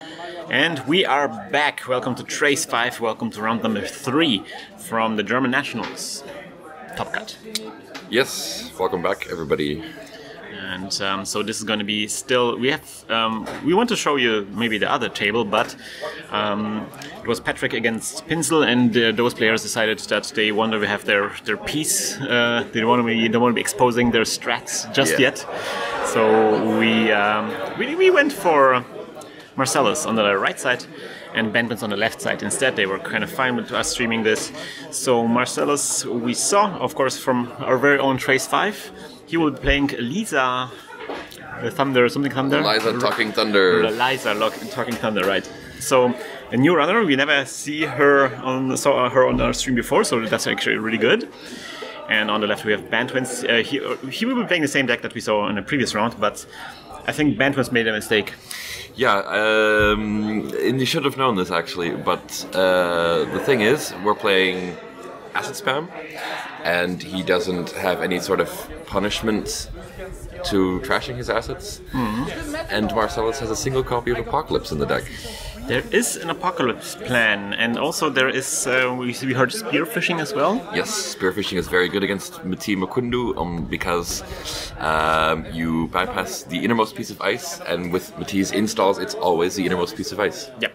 And we are back. Welcome to Trace 5, welcome to round number 3 from the German Nationals. Top Cut. Yes, welcome back everybody. And so this is going to be still, we want to show you maybe the other table, but it was Patrick against Pinsel, and those players decided that they want to have their piece. They don't want to be exposing their strats just yet. So we went for Marsellus on the right side and Bantwins on the left side. Instead, they were kind of fine with us streaming this. So Marsellus, we saw, of course, from our very own Trace 5. He will be playing Liza, Thunder, something Thunder. Liza Talking Thunder. Liza Talking Thunder, right. So a new runner, we never saw her on our stream before, so that's actually really good. And on the left we have Bantwins. He will be playing the same deck that we saw in the previous round, but I think Bantwins made a mistake. Yeah, and you should have known this actually, but the thing is, we're playing Acid Spam, and he doesn't have any sort of punishment to trashing his assets. And Marsellus has a single copy of Apocalypse in the deck. There is an Apocalypse plan, and also there is, we heard Spearfishing as well. Yes, Spearfishing is very good against Mti because you bypass the innermost piece of ice, and with Mti's installs, it's always the innermost piece of ice. Yeah.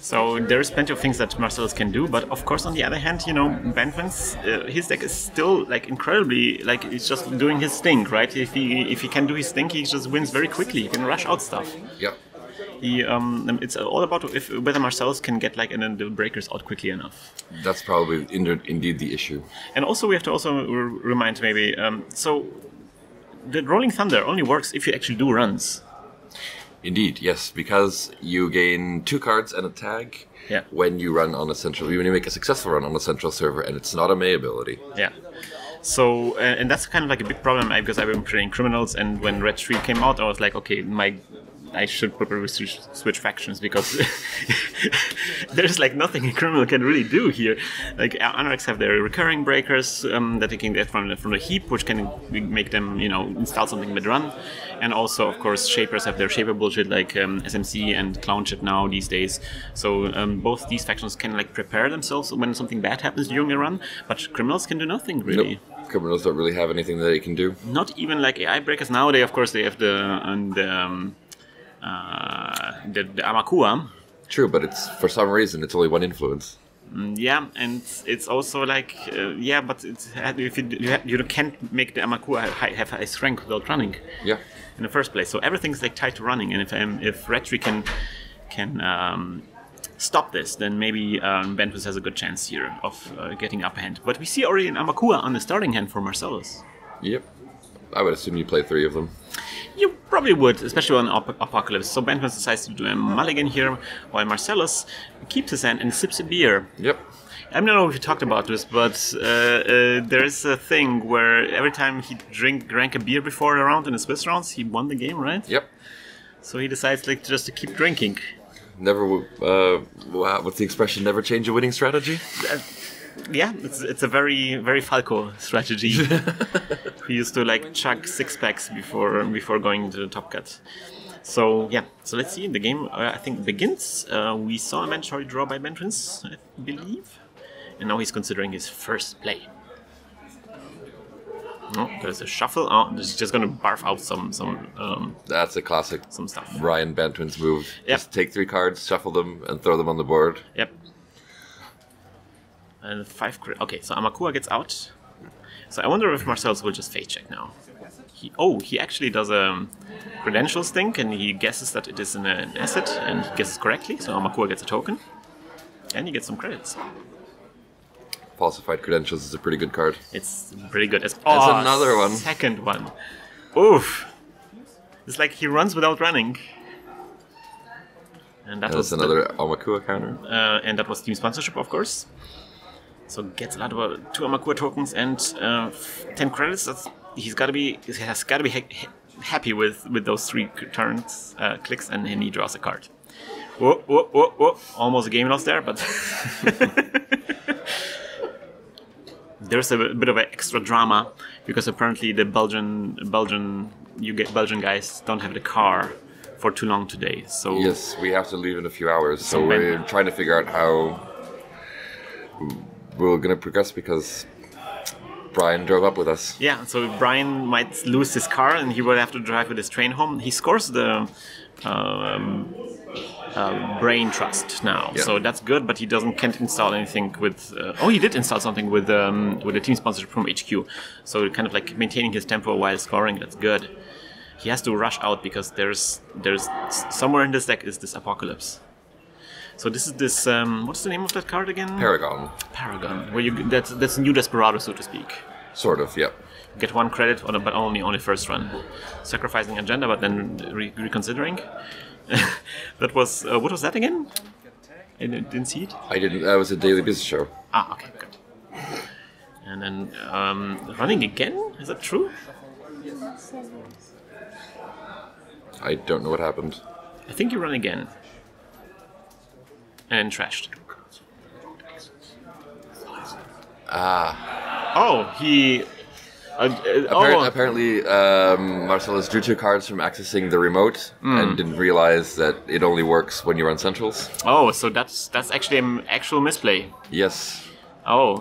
So there's plenty of things that Marsellus can do, but of course on the other hand, you know, Bantwins, his deck is still like incredibly, like it's just doing his thing, right? If he can do his thing, he just wins very quickly. He can rush out stuff. Yeah. It's all about whether Marsellus can get like the breakers out quickly enough. That's probably indeed the issue. And also we have to also remind maybe, so the Rolling Thunder only works if you actually do runs. Indeed, yes, because you gain 2 cards and a tag when you run on a central. When you make a successful run on a central server, and it's not a May ability. Yeah. So and that's kind of like a big problem because I've been playing Criminals, and when Red 3 came out, I was like, okay, I should probably switch factions because there's like nothing a criminal can really do here. Like Anarchs have their recurring breakers that they can get from the heap, which can make them, you know, install something mid-run. And also, of course, Shapers have their Shaper bullshit like SMC and Clown shit now these days. So both these factions can like prepare themselves when something bad happens during a run, but criminals can do nothing really. Nope. Criminals don't really have anything that they can do. Not even like AI breakers. Now they, of course, they have the Amakua. True, but it's for some reason it's only 1 influence. Yeah, and it's also like but it's, if you can't make the Amakua have high strength without running. Yeah. In the first place, so everything's like tied to running, and if Retri can stop this, then maybe Bantwins has a good chance here of getting upper hand. But we see already an Amakua on the starting hand for Marsellus. Yep. I would assume you play 3 of them. You probably would, especially on Apocalypse. So Bantwins decides to do a mulligan here, while Marsellus keeps his hand and sips a beer. Yep. I don't know if you talked about this, but there is a thing where every time he drank a beer before a round in the Swiss rounds, he won the game, right? Yep. So he decides like just to keep drinking. Never, what's the expression? Never change a winning strategy? Yeah, it's a very, very Falco strategy. He used to like chug 6-packs before going to the Top Cut. So yeah, so let's see. The game I think begins. We saw a mandatory draw by Bantwins, I believe, and now he's considering his first play. Oh, there's a shuffle. Oh, he's just gonna barf out some. That's a classic. Some stuff. Ryan Bantwins move. Yep. Just take 3 cards, shuffle them, and throw them on the board. Yep. And 5 crit. Okay, so Amakua gets out. So I wonder if Marsellus will just fate check now. He actually does a credentials thing, and he guesses that it is an asset, and he guesses correctly. So Amakua gets a token, and he gets some credits. Falsified Credentials is a pretty good card. It's pretty good. That's another one. Second one. Oof. It's like he runs without running. And that's another Amakua counter. And that was team sponsorship, of course. So gets a lot of 2 Amakua tokens and 10 credits. He has got to be happy with those 3 turns, clicks, and he draws a card. Whoa, whoa, whoa, whoa. Almost a game loss there, but there's a bit of an extra drama because apparently the Belgian guys don't have the car for too long today. So yes, we have to leave in a few hours. So So we're trying to figure out how we're going to progress because Brian drove up with us. yeah, so Brian might lose his car and he will have to drive with his train home. He scores the brain trust now, Yeah. so that's good. But he can't install anything with. He did install something with the team sponsorship from HQ. So kind of like maintaining his tempo while scoring. That's good. He has to rush out because there's somewhere in this deck is this Apocalypse. So this is this. What's the name of that card again? Paragon. Paragon. Where that's a new Desperado, so to speak. Sort of, yeah. Get 1 credit, but only first run. Sacrificing agenda, but then reconsidering. That was what was that again? I didn't see it. I didn't. That was a daily business show. Ah, okay, good. And then running again? Is that true? I don't know what happened. I think you run again. And trashed. Oh, he. Apparently, Marsellus drew 2 cards from accessing the remote and didn't realize that it only works when you run centrals. Oh, so that's actually an actual misplay. Yes, Oh,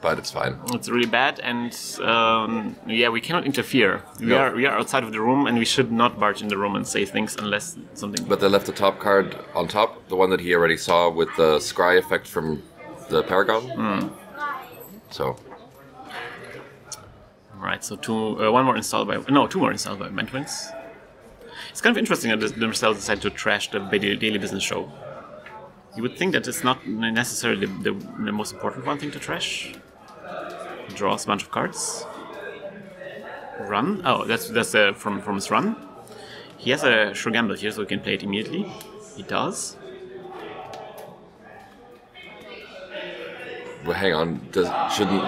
but it's fine. it's really bad, and yeah, we cannot interfere. We are outside of the room, and we should not barge in the room and say things unless something. But they left the top card on top, the one that he already saw with the scry effect from the Paragon. So. Right, so two more installed by Bantwins. It's kind of interesting that the Marsellus decided to trash the daily business show. You would think that it's not necessarily the most important one thing to trash. Draws a bunch of cards. Run. Oh, that's from his run. He has a Sure Gamble here, so he can play it immediately. He does. Well, hang on. Shouldn't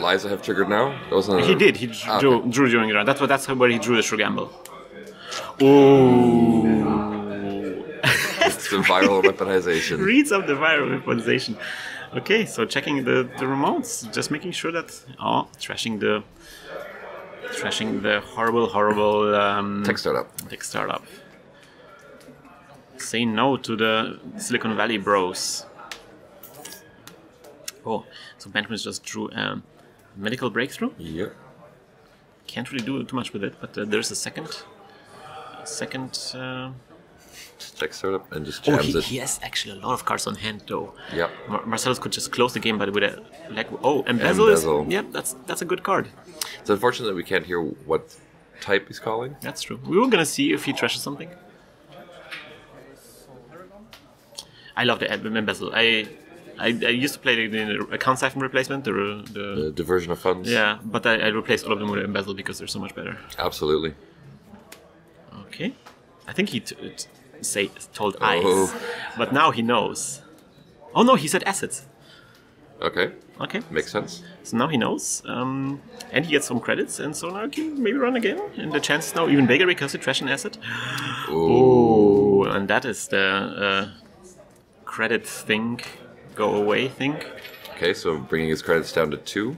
Liza have triggered now? He did. He drew during the run. That's where he drew the Sure Gamble. Ooh. It's the viral weaponization. Reads up the viral weaponization. Okay, so checking the remotes, just making sure that trashing the horrible Tech startup. tech startup. Say no to the Silicon Valley bros. Oh, so Bantwins just drew a medical breakthrough. Yeah. Can't really do too much with it, but there's a second. Tech startup and just jams it. He has actually a lot of cards on hand, though. Yep. Marsellus could just close the game, but with a Embezzle. Yeah, that's a good card. It's unfortunate that we can't hear what type he's calling. That's true. We were gonna see if he trashes something. I love the Embezzle. I used to play the account siphon replacement, the Diversion of funds. yeah, but I replaced all of them with Embezzle because they're so much better. Absolutely. Okay, I think he told ice, but now he knows. Oh no, he said assets. Okay. Okay, Makes sense. so now he knows, and he gets some credits, and so now he can maybe run again, and the chance is now even bigger because he trashed an asset. Ooh. Oh, and that is the credit thing, go away thing. Okay, so bringing his credits down to 2.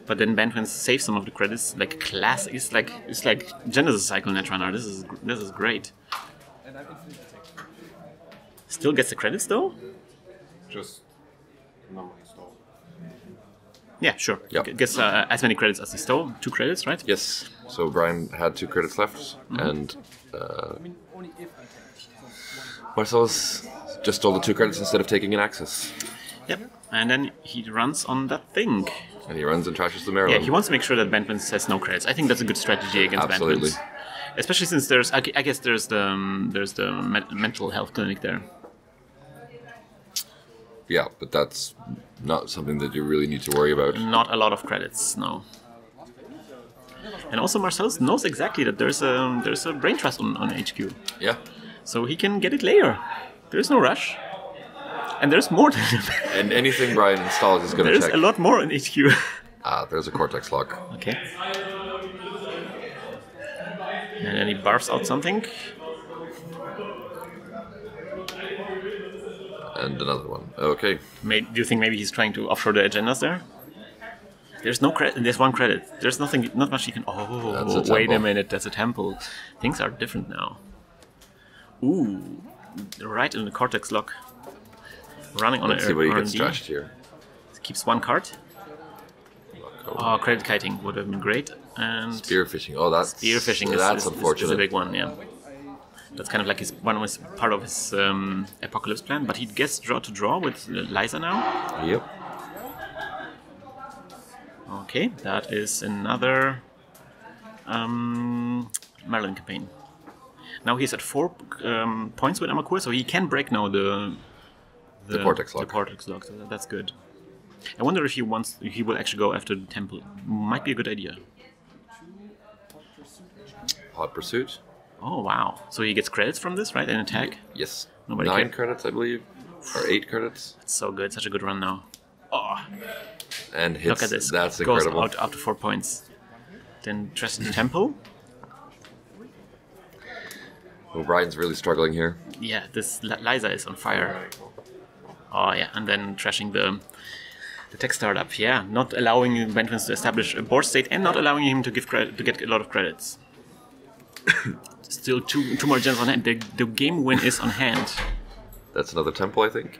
But then Bantwins saves some of the credits, like classic. It's like Genesis Cycle Netrunner. This is great. Still gets the credits though. Just normally stole. Yeah, sure. Yep. Gets as many credits as he stole. 2 credits, right? Yes. So Brian had 2 credits left, and Marsellus just stole the 2 credits instead of taking an access. Yep. And then he runs on that thing. And he runs and trashes the Yeah, Maryland. he wants to make sure that Bantwins has no credits. I think that's a good strategy against Absolutely. Bantwins. Especially since there's, I guess there's the mental health clinic there. Yeah, but that's not something that you really need to worry about. Not a lot of credits, no. And also Marsellus knows exactly that there's a brain trust on HQ, Yeah. so he can get it later. There's no rush, and there's more than And anything Brian installs is going to there's check. a lot more on HQ. There's a Cortex lock. Okay. And then he barfs out something. And another one. Okay. Do you think maybe he's trying to offshore the agendas there? There's no credit. There's 1 credit. There's nothing. Not much you can. Oh, wait a minute. That's a temple. Things are different now. Ooh, right in the cortex lock. Running on Let's see what he gets trashed here. Keeps 1 card. Oh, credit kiting would have been great. And spearfishing. Oh, that's spearfishing. That's unfortunate. Is a big one. Yeah. That's kind of like was part of his apocalypse plan. But he gets draw to draw with Liza now. Yep. Okay, that is another Maryland campaign. Now he's at 4 points with Amakua, so he can break now the cortex lock. The cortex lock, so that's good. I wonder if he will actually go after the temple. Might be a good idea. Hot pursuit. Oh wow! So he gets credits from this, right? An attack. Yes. Nobody 9 credits, I believe, or 8 credits. That's so good. Such a good run now. Oh. And hits. Look at this. That's goes incredible. Out after 4 points. Then trashing the temple. O'Brien's really struggling here. Yeah, this Liza is on fire. Oh yeah, and then trashing the tech startup. Yeah, not allowing Bantwins to establish a board state and not allowing him to get a lot of credits. Still two more gens on hand. The game win is on hand. That's another temple, I think.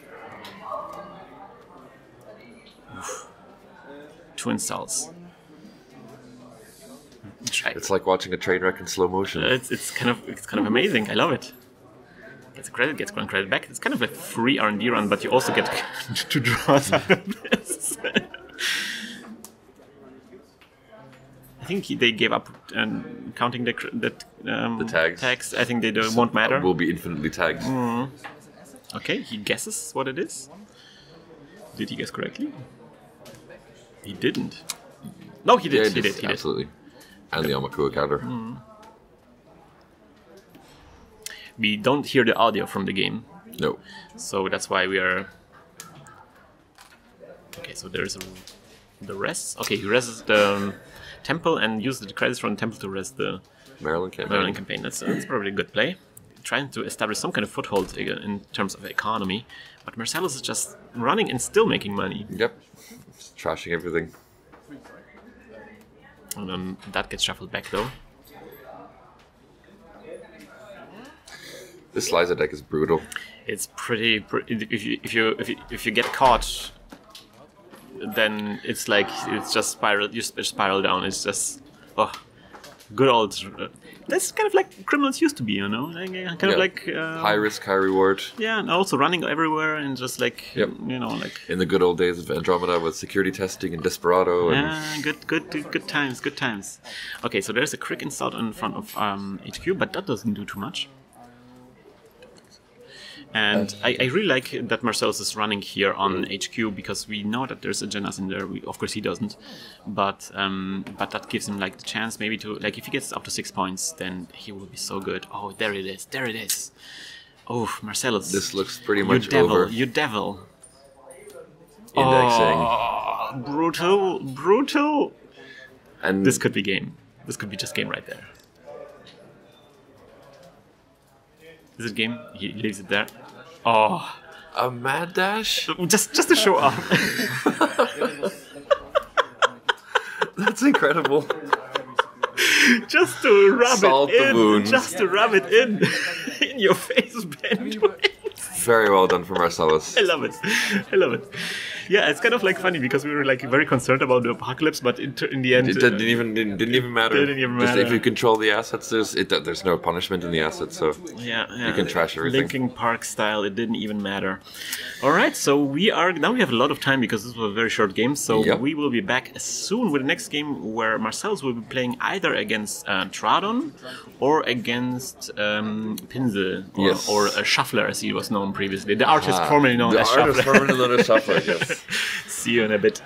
Oof. 2 installs. It's like watching a train wreck in slow motion. It's kind of amazing. I love it. Gets a credit, gets 1 credit back. It's kind of a free R&D run, but you also get to draw out of this. I think they gave up counting the tags. I think they won't matter. Will be infinitely tagged. Okay, he guesses what it is. Did he guess correctly? He didn't. No, he did. Yeah, he did. Absolutely. And the Amakua counter. We don't hear the audio from the game. No. So that's why we are... Okay, so there's the rest. Okay, he rests the temple and uses the credits from the temple to rest the Maryland campaign. That's probably a good play. Trying to establish some kind of foothold in terms of economy. But Marsellus is just running and still making money. Yep. Just trashing everything. And then that gets shuffled back though. This Liza deck is brutal. It's pretty. If you get caught, then it's like it's just spiral. You spiral down. It's just good old. That's kind of like criminals used to be, you know, kind of like high risk, high reward. Yeah, and also running everywhere and just like you know, like in the good old days of Andromeda with security testing and Desperado. And good times. Okay, so there's a crick installed in front of HQ, but that doesn't do too much. And I really like that Marsellus is running here on HQ because we know that there's a Genas in there. Of course he doesn't, but that gives him like the chance maybe to like if he gets up to 6 points, then he will be so good. Oh, there it is. Oh, Marsellus. This looks pretty much over. over. You devil. Indexing. Oh, brutal. And this could be game. This could be just game right there. Is it game? He leaves it there. Oh. A mad dash? Just to show off. That's incredible. Just to rub Salt it the in. wound. Just to rub it in your face, Bantwins. Very well done for Marsellus. I love it. Yeah, it's kind of like funny because we were like very concerned about the apocalypse, but in the end, it didn't even matter. Just if you control the assets, there's no punishment in the assets, so yeah. You can trash everything. Linkin Park style, it didn't even matter. All right, so we have a lot of time because this was a very short game. So we will be back soon with the next game where Marsellus will be playing either against Tradon or against Pinsel or a Shuffler as he was known previously. The artist formerly known as Shuffler. Yes. See you in a bit.